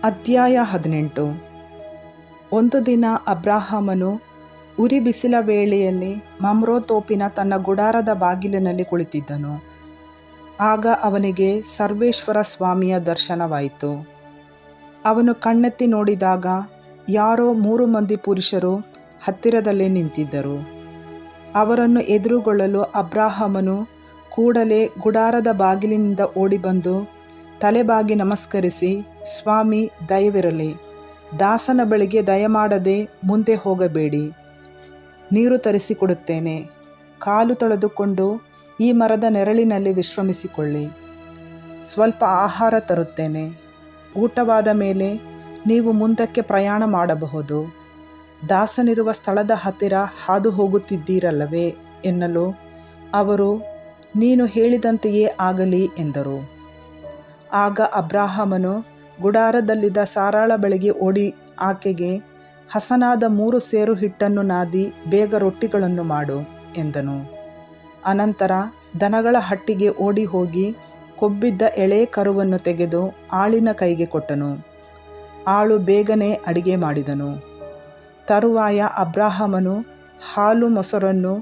ಅಧ್ಯಾಯ 18. ಒಂದು ದಿನ ಅಬ್ರಹಾಮನು ಉರಿ ಬಿಸಿಲ ವೇಳೆಯಲ್ಲಿ ಮಮ್ರೆ ತೋಪಿನ ತನ್ನ ಗುಡಾರದ ಬಾಗಿಲಿನಲ್ಲಿ ಕುಳಿತಿದ್ದನು. ಆಗ ಅವನಿಗೆ ಸರ್ವೇಶ್ವರ ಸ್ವಾಮಿಯ ದರ್ಶನವಾಯಿತು. ಅವನು ಕಣ್ಣೆತ್ತಿ ನೋಡಿದಾಗ ಯಾರೋ 3 ಮಂದಿ ಪುರುಷರು ಹತ್ತಿರದಲ್ಲೇ ನಿಂತಿದ್ದರು. ಅವರನ್ನು ಎದುರುಗೊಳ್ಳಲು ಅಬ್ರಹಾಮನು ಕೂಡಲೇ ಗುಡಾರದ ಬಾಗಿಲಿನಿಂದ ಓಡಿಬಂದು ತಲೆಬಾಗಿ ನಮಸ್ಕರಿಸಿ, ಸ್ವಾಮಿ, ದಯವಿರಲಿ, ದಾಸನ ಬಳಿಗೆ ದಯಮಾಡದೆ ಮುಂದೆ ಹೋಗಬೇಡಿ. ನೀರು ತರಿಸಿಕೊಡುತ್ತೇನೆ. ಕಾಲು ತೊಳೆದುಕೊಂಡು ಈ ಮರದ ನೆರಳಿನಲ್ಲಿ ವಿಶ್ರಮಿಸಿಕೊಳ್ಳಿ. ಸ್ವಲ್ಪ ಆಹಾರ ತರುತ್ತೇನೆ. ಊಟವಾದ ಮೇಲೆ ನೀವು ಮುಂದಕ್ಕೆ ಪ್ರಯಾಣ ಮಾಡಬಹುದು. ದಾಸನಿರುವ ಸ್ಥಳದ ಹತ್ತಿರ ಹಾದು ಹೋಗುತ್ತಿದ್ದೀರಲ್ಲವೇ ಎನ್ನಲು ಅವರು, ನೀನು ಹೇಳಿದಂತೆಯೇ ಆಗಲಿ ಎಂದರು. ಆಗ ಅಬ್ರಹಾಮನು ಗುಡಾರದಲ್ಲಿದ್ದ ಸಾರಾಳ ಬಳಿಗೆ ಓಡಿ ಆಕೆಗೆ, ಹಸನಾದ 3 ಸೇರು ಹಿಟ್ಟನ್ನು ನಾದಿ ಬೇಗ ರೊಟ್ಟಿಗಳನ್ನು ಮಾಡು ಎಂದನು. ಅನಂತರ ದನಗಳ ಹಟ್ಟಿಗೆ ಓಡಿ ಹೋಗಿ ಕೊಬ್ಬಿದ್ದ ಎಳೆ ಕರುವನ್ನು ತೆಗೆದು ಆಳಿನ ಕೈಗೆ ಕೊಟ್ಟನು. ಆಳು ಬೇಗನೆ ಅಡಿಗೆ ಮಾಡಿದನು. ತರುವಾಯ ಅಬ್ರಹಾಮನು ಹಾಲು ಮೊಸರನ್ನು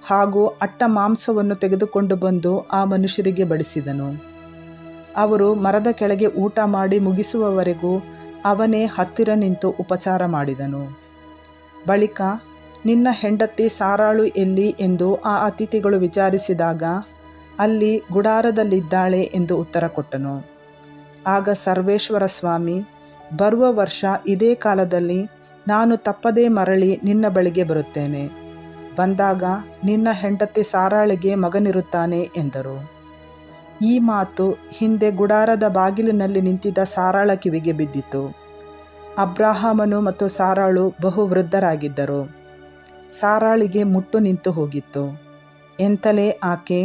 ಹಾಗೂ ಅಟ್ಟ ಮಾಂಸವನ್ನು ತೆಗೆದುಕೊಂಡು ಬಂದು ಆ ಮನುಷ್ಯರಿಗೆ ಬಡಿಸಿದನು. ಅವರು ಮರದ ಕೆಳಗೆ ಊಟ ಮಾಡಿ ಮುಗಿಸುವವರೆಗೂ ಅವನೇ ಹತ್ತಿರ ನಿಂತು ಉಪಚಾರ ಮಾಡಿದನು. ಬಳಿಕ, ನಿನ್ನ ಹೆಂಡತಿ ಸಾರಾಳು ಎಲ್ಲಿ ಎಂದು ಆ ಅತಿಥಿಗಳು ವಿಚಾರಿಸಿದಾಗ, ಅಲ್ಲಿ ಗುಡಾರದಲ್ಲಿದ್ದಾಳೆ ಎಂದು ಉತ್ತರ ಕೊಟ್ಟನು. ಆಗ ಸರ್ವೇಶ್ವರ ಸ್ವಾಮಿ, ಬರುವ ವರ್ಷ ಇದೇ ಕಾಲದಲ್ಲಿ ನಾನು ತಪ್ಪದೇ ಮರಳಿ ನಿನ್ನ ಬಳಿಗೆ ಬರುತ್ತೇನೆ. ಬಂದಾಗ ನಿನ್ನ ಹೆಂಡತಿ ಸಾರಾಳಿಗೆ ಮಗನಿರುತ್ತಾನೆ ಎಂದರು. ಈ ಮಾತು ಹಿಂದೆ ಗುಡಾರದ ಬಾಗಿಲಿನಲ್ಲಿ ನಿಂತಿದ್ದ ಸಾರಾಳ ಕಿವಿಗೆ ಬಿದ್ದಿತು. ಅಬ್ರಹಾಮನು ಮತ್ತು ಸಾರಾಳು ಬಹು ವೃದ್ಧರಾಗಿದ್ದರು. ಸಾರಾಳಿಗೆ ಮುಟ್ಟು ನಿಂತು ಹೋಗಿತ್ತು. ಎಂತಲೇ ಆಕೆ,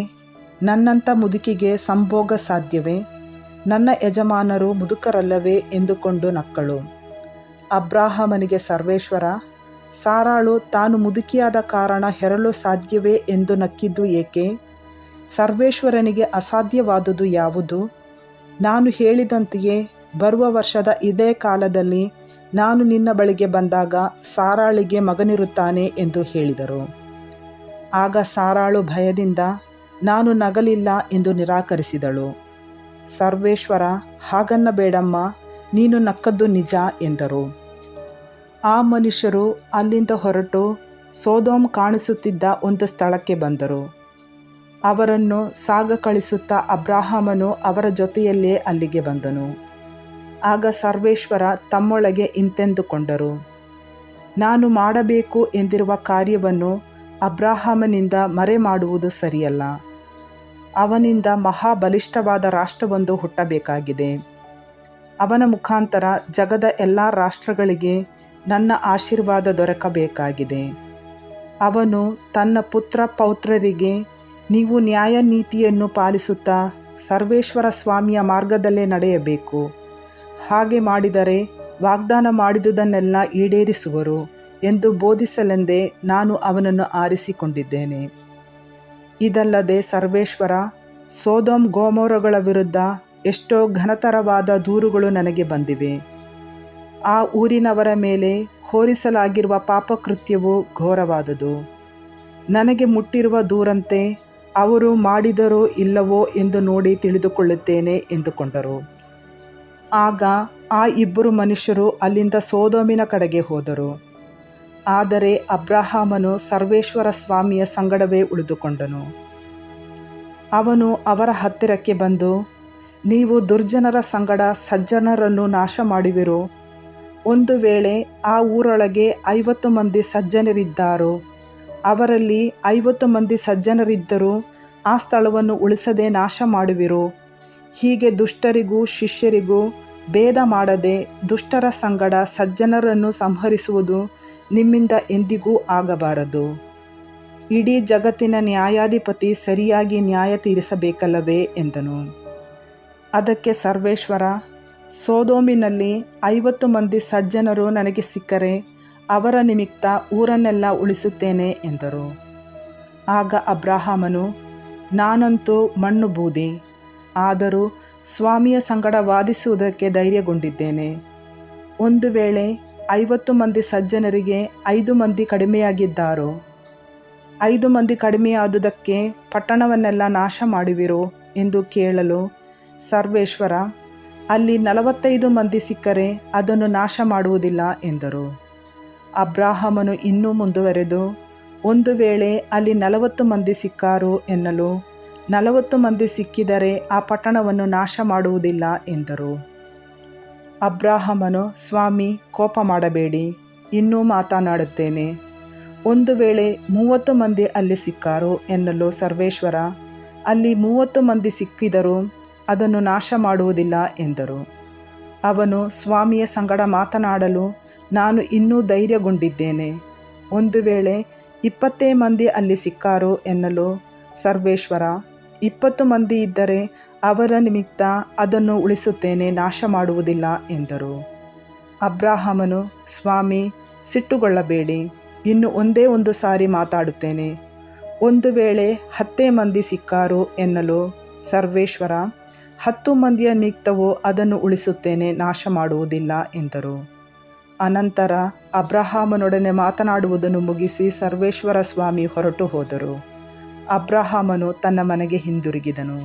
ನನ್ನಂಥ ಮುದುಕಿಗೆ ಸಂಭೋಗ ಸಾಧ್ಯವೇ? ನನ್ನ ಯಜಮಾನರು ಮುದುಕರಲ್ಲವೇ ಎಂದುಕೊಂಡು ನಕ್ಕಳು. ಅಬ್ರಹಾಮನಿಗೆ ಸರ್ವೇಶ್ವರ, ಸಾರಾಳು ತಾನು ಮುದುಕಿಯಾದ ಕಾರಣ ಹೆರಲು ಸಾಧ್ಯವೇ ಎಂದು ನಕ್ಕಿದ್ದು ಏಕೆ? ಸರ್ವೇಶ್ವರನಿಗೆ ಅಸಾಧ್ಯವಾದುದು ಯಾವುದು? ನಾನು ಹೇಳಿದಂತೆಯೇ ಬರುವ ವರ್ಷದ ಇದೇ ಕಾಲದಲ್ಲಿ ನಾನು ನಿನ್ನ ಬಳಿಗೆ ಬಂದಾಗ ಸಾರಾಳಿಗೆ ಮಗನಿರುತ್ತಾನೆ ಎಂದು ಹೇಳಿದರು. ಆಗ ಸಾರಾಳು ಭಯದಿಂದ ನಾನು ನಗಲಿಲ್ಲ ಎಂದು ನಿರಾಕರಿಸಿದಳು. ಸರ್ವೇಶ್ವರ, ಹಾಗನ್ನಬೇಡಮ್ಮ, ನೀನು ನಕ್ಕದ್ದು ನಿಜ ಎಂದರು. ಆ ಮನುಷ್ಯರು ಅಲ್ಲಿಂದ ಹೊರಟು ಸೊದೋಮ್ ಕಾಣಿಸುತ್ತಿದ್ದ ಒಂದು ಸ್ಥಳಕ್ಕೆ ಬಂದರು. ಅವರನ್ನು ಸಾಗ ಕಳಿಸುತ್ತಾ ಅಬ್ರಹಾಮನು ಅವರ ಜೊತೆಯಲ್ಲೇ ಅಲ್ಲಿಗೆ ಬಂದನು. ಆಗ ಸರ್ವೇಶ್ವರ ತಮ್ಮೊಳಗೆ ಇಂತೆಂದುಕೊಂಡರು, ನಾನು ಮಾಡಬೇಕು ಎಂದಿರುವ ಕಾರ್ಯವನ್ನು ಅಬ್ರಹಾಮನಿಂದ ಮರೆ ಮಾಡುವುದು ಸರಿಯಲ್ಲ. ಅವನಿಂದ ಮಹಾಬಲಿಷ್ಠವಾದ ರಾಷ್ಟ್ರವೊಂದು ಹುಟ್ಟಬೇಕಾಗಿದೆ. ಅವನ ಮುಖಾಂತರ ಜಗದ ಎಲ್ಲ ರಾಷ್ಟ್ರಗಳಿಗೆ ನನ್ನ ಆಶೀರ್ವಾದ ದೊರಕಬೇಕಾಗಿದೆ. ಅವನು ತನ್ನ ಪುತ್ರ ಪೌತ್ರರಿಗೆ, ನೀವು ನ್ಯಾಯ ನೀತಿಯನ್ನು ಪಾಲಿಸುತ್ತಾ ಸರ್ವೇಶ್ವರ ಸ್ವಾಮಿಯ ಮಾರ್ಗದಲ್ಲೇ ನಡೆಯಬೇಕು. ಹಾಗೆ ಮಾಡಿದರೆ ವಾಗ್ದಾನ ಮಾಡಿದುದನ್ನೆಲ್ಲ ಈಡೇರಿಸುವರು ಎಂದು ಬೋಧಿಸಲೆಂದೇ ನಾನು ಅವನನ್ನು ಆರಿಸಿಕೊಂಡಿದ್ದೇನೆ. ಇದಲ್ಲದೆ ಸರ್ವೇಶ್ವರ, ಸೊದೋಮ್ ಗೊಮೋರಗಳ ವಿರುದ್ಧ ಎಷ್ಟೋ ಘನತರವಾದ ದೂರುಗಳು ನನಗೆ ಬಂದಿವೆ. ಆ ಊರಿನವರ ಮೇಲೆ ಹೊರಿಸಲಾಗಿರುವ ಪಾಪಕೃತ್ಯವು ಘೋರವಾದುದು. ನನಗೆ ಮುಟ್ಟಿರುವ ದೂರಂತೆ ಅವರು ಮಾಡಿದರೋ ಇಲ್ಲವೋ ಎಂದು ನೋಡಿ ತಿಳಿದುಕೊಳ್ಳುತ್ತೇನೆ ಎಂದುಕೊಂಡರು. ಆಗ ಆ 2 ಮನುಷ್ಯರು ಅಲ್ಲಿಂದ ಸೊದೋಮಿನ ಕಡೆಗೆ ಹೋದರು. ಆದರೆ ಅಬ್ರಹಾಮನು ಸರ್ವೇಶ್ವರ ಸ್ವಾಮಿಯ ಸಂಗಡವೇ ಉಳಿದುಕೊಂಡನು. ಅವನು ಅವರ ಹತ್ತಿರಕ್ಕೆ ಬಂದು, ನೀವು ದುರ್ಜನರ ಸಂಗಡ ಸಜ್ಜನರನ್ನು ನಾಶ ಮಾಡುವಿರೋ? ಒಂದು ವೇಳೆ ಆ ಊರೊಳಗೆ 50 ಮಂದಿ ಸಜ್ಜನರಿದ್ದಾರೋ? ಅವರಲ್ಲಿ 50 ಮಂದಿ ಸಜ್ಜನರಿದ್ದರೂ ಆ ಸ್ಥಳವನ್ನು ಉಳಿಸದೆ ನಾಶ ಮಾಡುವಿರೋ? ಹೀಗೆ ದುಷ್ಟರಿಗೂ ಶಿಷ್ಯರಿಗೂ ಭೇದ ಮಾಡದೆ ದುಷ್ಟರ ಸಂಗಡ ಸಜ್ಜನರನ್ನು ಸಂಹರಿಸುವುದು ನಿಮ್ಮಿಂದ ಎಂದಿಗೂ ಆಗಬಾರದು. ಇಡೀ ಜಗತ್ತಿನ ನ್ಯಾಯಾಧಿಪತಿ ಸರಿಯಾಗಿ ನ್ಯಾಯ ತೀರಿಸಬೇಕಲ್ಲವೇ ಎಂದನು. ಅದಕ್ಕೆ ಸರ್ವೇಶ್ವರ, ಸೊದೋಮಿನಲ್ಲಿ 50 ಮಂದಿ ಸಜ್ಜನರು ನನಗೆ ಸಿಕ್ಕರೆ ಅವರ ನಿಮಿತ್ತ ಊರನ್ನೆಲ್ಲ ಉಳಿಸುತ್ತೇನೆ ಎಂದರು. ಆಗ ಅಬ್ರಹಾಮನು, ನಾನಂತೂ ಮಣ್ಣು ಬೂದಿ, ಆದರೂ ಸ್ವಾಮಿಯ ಸಂಗಡ ವಾದಿಸುವುದಕ್ಕೆ ಧೈರ್ಯಗೊಂಡಿದ್ದೇನೆ. ಒಂದು ವೇಳೆ 50 ಮಂದಿ ಸಜ್ಜನರಿಗೆ 5 ಮಂದಿ ಕಡಿಮೆಯಾಗಿದ್ದಾರೋ, 5 ಮಂದಿ ಕಡಿಮೆಯಾದುದಕ್ಕೆ ಪಟ್ಟಣವನ್ನೆಲ್ಲ ನಾಶ ಮಾಡುವಿರೋ ಎಂದು ಕೇಳಲು ಸರ್ವೇಶ್ವರ, ಅಲ್ಲಿ 45 ಮಂದಿ ಸಿಕ್ಕರೆ ಅದನ್ನು ನಾಶ ಮಾಡುವುದಿಲ್ಲ ಎಂದರು. ಅಬ್ರಾಹಮನು ಇನ್ನೂ ಮುಂದುವರೆದು, ಒಂದು ವೇಳೆ ಅಲ್ಲಿ 40 ಮಂದಿ ಸಿಕ್ಕಾರು ಎನ್ನಲು, 40 ಮಂದಿ ಸಿಕ್ಕಿದರೆ ಆ ಪಟ್ಟಣವನ್ನು ನಾಶ ಮಾಡುವುದಿಲ್ಲ ಎಂದರು. ಅಬ್ರಾಹಮನು, ಸ್ವಾಮಿ, ಕೋಪ ಮಾಡಬೇಡಿ, ಇನ್ನೂ ಮಾತನಾಡುತ್ತೇನೆ. ಒಂದು ವೇಳೆ 30 ಮಂದಿ ಅಲ್ಲಿ ಸಿಕ್ಕಾರು ಎನ್ನಲು ಸರ್ವೇಶ್ವರ, ಅಲ್ಲಿ 30 ಮಂದಿ ಸಿಕ್ಕಿದರೂ ಅದನ್ನು ನಾಶ ಮಾಡುವುದಿಲ್ಲ ಎಂದರು. ಅವನು, ಸ್ವಾಮಿಯ ಸಂಗಡ ಮಾತನಾಡಲು ನಾನು ಇನ್ನೂ ಧೈರ್ಯಗೊಂಡಿದ್ದೇನೆ. ಒಂದು ವೇಳೆ 20 ಮಂದಿ ಅಲ್ಲಿ ಸಿಕ್ಕಾರು ಎನ್ನಲು ಸರ್ವೇಶ್ವರ, 20 ಮಂದಿ ಇದ್ದರೆ ಅವರ ನಿಮಿತ್ತ ಅದನ್ನು ಉಳಿಸುತ್ತೇನೆ, ನಾಶ ಮಾಡುವುದಿಲ್ಲ ಎಂದರು. ಅಬ್ರಾಹಮನು, ಸ್ವಾಮಿ, ಸಿಟ್ಟುಗೊಳ್ಳಬೇಡಿ, ಇನ್ನು ಒಂದೇ ಒಂದು ಸಾರಿ ಮಾತಾಡುತ್ತೇನೆ. ಒಂದು ವೇಳೆ 10 ಮಂದಿ ಸಿಕ್ಕಾರು ಎನ್ನಲು ಸರ್ವೇಶ್ವರ, 10 ಮಂದಿಯ ನಿಮಿತ್ತವೂ ಅದನ್ನು ಉಳಿಸುತ್ತೇನೆ, ನಾಶ ಮಾಡುವುದಿಲ್ಲ ಎಂದರು. ಅನಂತರ ಅಬ್ರಹಾಮನೊಡನೆ ಮಾತನಾಡುವುದನ್ನು ಮುಗಿಸಿ ಸರ್ವೇಶ್ವರ ಸ್ವಾಮಿ ಹೊರಟು ಹೋದರು. ಅಬ್ರಹಾಮನು ತನ್ನ ಮನೆಗೆ ಹಿಂದಿರುಗಿದನು.